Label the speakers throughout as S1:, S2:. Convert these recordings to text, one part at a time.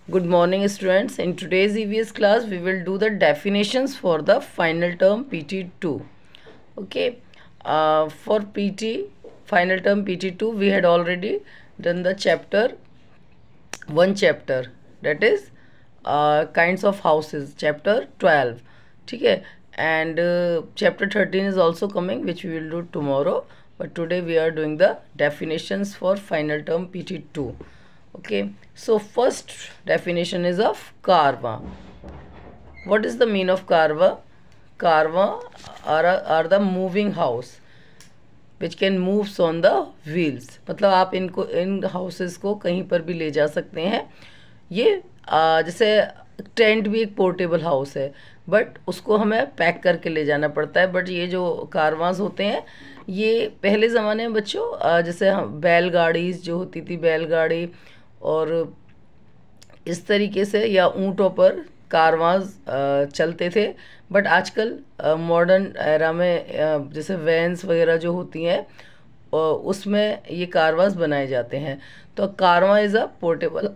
S1: Good morning, students. In today's EVS class, we will do the definitions for the final term PT2. Okay. For PT, final term PT2, we had already done the one chapter, that is kinds of houses, chapter 12. Okay. And chapter 13 is also coming, which we will do tomorrow. But today we are doing the definitions for final term PT2. Okay, so first definition is of carva. What is the mean of carva? Carva are the moving house which can moves on the wheels. मतलब आप इन houses को कहीं पर भी ले जा सकते हैं. ये जैसे टेंट भी एक पोर्टेबल हाउस है, बट उसको हमें पैक करके ले जाना पड़ता है. बट ये जो कारवांस होते हैं, ये पहले ज़माने में बच्चों जैसे बैलगाड़ी जो होती थी, बैलगाड़ी और इस तरीके से या ऊँटों पर कारवांस चलते थे. बट आजकल मॉडर्न एरा में जैसे वैन्स वगैरह जो होती हैं उसमें ये कारवांस बनाए जाते हैं. तो कारवां is a portable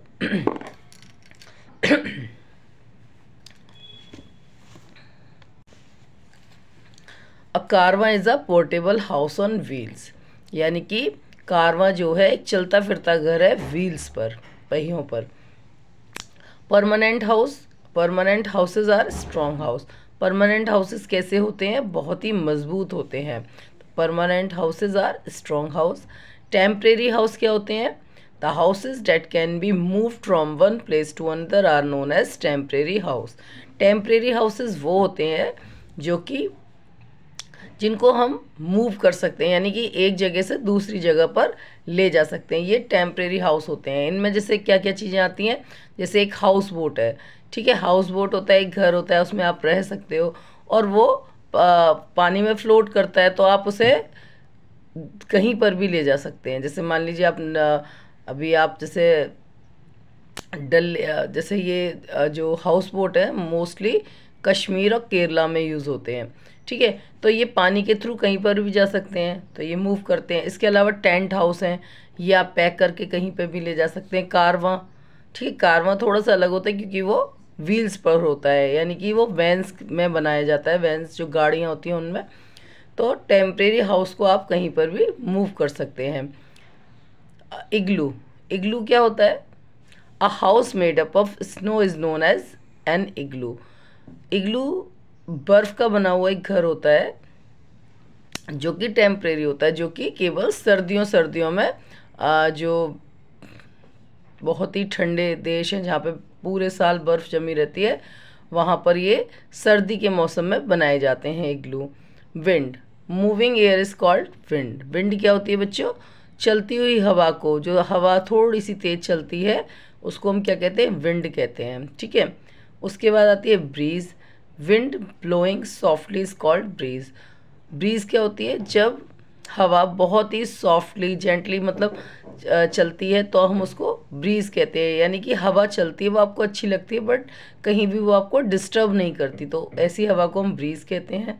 S1: Karwaan is a portable house on wheels. यानी कि कारवां जो है एक चलता फिरता घर है व्हील्स पर, पहियों पर. Permanent houses are strong house. Permanent houses कैसे होते हैं? बहुत ही मजबूत होते हैं. Permanent houses are strong house. Temporary house क्या होते हैं? The houses that can be move from one place to another are known as temporary house. Temporary houses वो होते हैं जो कि जिनको हम मूव कर सकते हैं, यानी कि एक जगह से दूसरी जगह पर ले जा सकते हैं. ये टेम्परेरी हाउस होते हैं. इनमें जैसे क्या क्या चीज़ें आती हैं, जैसे एक हाउस बोट है. ठीक है, हाउस बोट होता है, एक घर होता है, उसमें आप रह सकते हो और वो पानी में फ्लोट करता है, तो आप उसे कहीं पर भी ले जा सकते हैं. जैसे मान लीजिए आप अभी आप जैसे ये जो हाउस बोट है मोस्टली कश्मीर और केरला में यूज़ होते हैं. ठीक है, तो ये पानी के थ्रू कहीं पर भी जा सकते हैं, तो ये मूव करते हैं. इसके अलावा टेंट हाउस हैं, ये आप पैक करके कहीं पर भी ले जा सकते हैं. कारवां, ठीक है, कारवां थोड़ा सा अलग होता है क्योंकि वो व्हील्स पर होता है, यानी कि वो वैन्स में बनाया जाता है, वैन्स जो गाड़ियाँ होती हैं उनमें. तो टेम्परेरी हाउस को आप कहीं पर भी मूव कर सकते हैं. इग्लू क्या होता है? A house made up of snow is known as an igloo. Igloo बर्फ का बना हुआ एक घर होता है जो कि टेम्परेरी होता है, जो कि केवल सर्दियों में जो बहुत ही ठंडे देश हैं जहाँ पे पूरे साल बर्फ़ जमी रहती है, वहाँ पर ये सर्दी के मौसम में बनाए जाते हैं igloo. Wind, moving air is called wind. Wind क्या होती है बच्चों? चलती हुई हवा को, जो हवा थोड़ी सी तेज़ चलती है उसको हम क्या कहते हैं? विंड कहते हैं. ठीक है, उसके बाद आती है breeze. Wind blowing softly is called breeze. Breeze क्या होती है? जब हवा बहुत ही सॉफ्टली जेंटली मतलब चलती है तो हम उसको ब्रीज कहते हैं. यानी कि हवा चलती है, वो आपको अच्छी लगती है बट कहीं भी वो आपको डिस्टर्ब नहीं करती, तो ऐसी हवा को हम ब्रीज कहते हैं.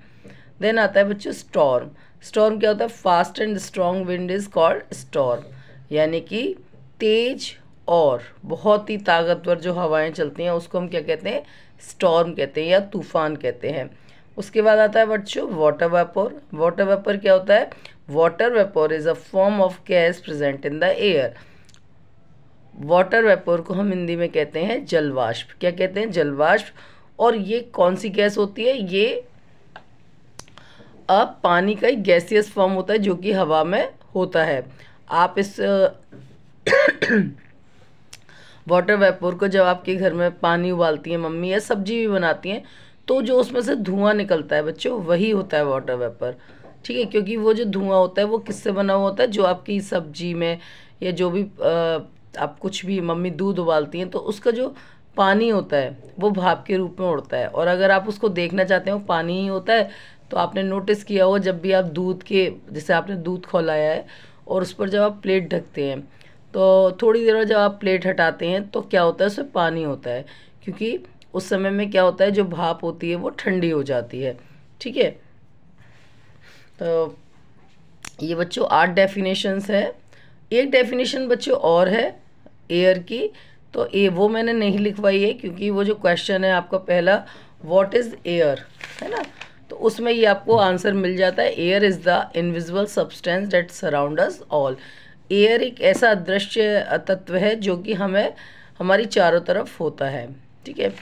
S1: देन आता है बच्चों स्टॉर्म. स्टॉर्म क्या होता है? Fast and strong wind is called storm. यानी कि तेज और बहुत ही ताकतवर जो हवाएं चलती हैं उसको हम क्या कहते हैं? स्टॉर्म कहते हैं या तूफान कहते हैं. उसके बाद आता है बच्चों वाटर वेपर. वाटर वेपर क्या होता है? Water vapour is a form of gas present in the air. Water vapour को हम हिंदी में कहते हैं जलवाष्प. क्या कहते हैं? जलवाष्प. और ये कौन सी गैस होती है? ये अब पानी का एक गैसियस फॉर्म होता है जो कि हवा में होता है. आप इस वाटर वेपर को जब आपके घर में पानी उबालती हैं मम्मी या सब्जी भी बनाती हैं, तो जो उसमें से धुआं निकलता है बच्चों, वही होता है वाटर वेपर. ठीक है, क्योंकि वो जो धुआं होता है वो किससे बना हुआ होता है? जो आपकी सब्जी में या जो भी आप कुछ भी मम्मी दूध उबालती हैं तो उसका जो पानी होता है वो भाप के रूप में उड़ता है. और अगर आप उसको देखना चाहते हो पानी ही होता है, तो आपने नोटिस किया हो जब भी आप दूध के, जैसे आपने दूध खौलाया है और उस पर जब आप प्लेट ढकते हैं तो थोड़ी देर बाद जब आप प्लेट हटाते हैं तो क्या होता है? उसमें पानी होता है, क्योंकि उस समय में क्या होता है, जो भाप होती है वो ठंडी हो जाती है. ठीक है, तो ये बच्चों 8 डेफिनेशंस है. एक डेफिनेशन बच्चों और है एयर की, तो वो मैंने नहीं लिखवाई है, क्योंकि वो जो क्वेश्चन है आपका पहला, व्हाट इज़ एयर, है ना, तो उसमें ये आपको आंसर मिल जाता है। Air is the invisible substance that surround us all. Air एक ऐसा अदृश्य तत्व है जो कि हमें हमारी चारों तरफ होता है। ठीक है,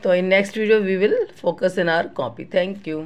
S1: तो in next video we will focus in our copy. Thank you.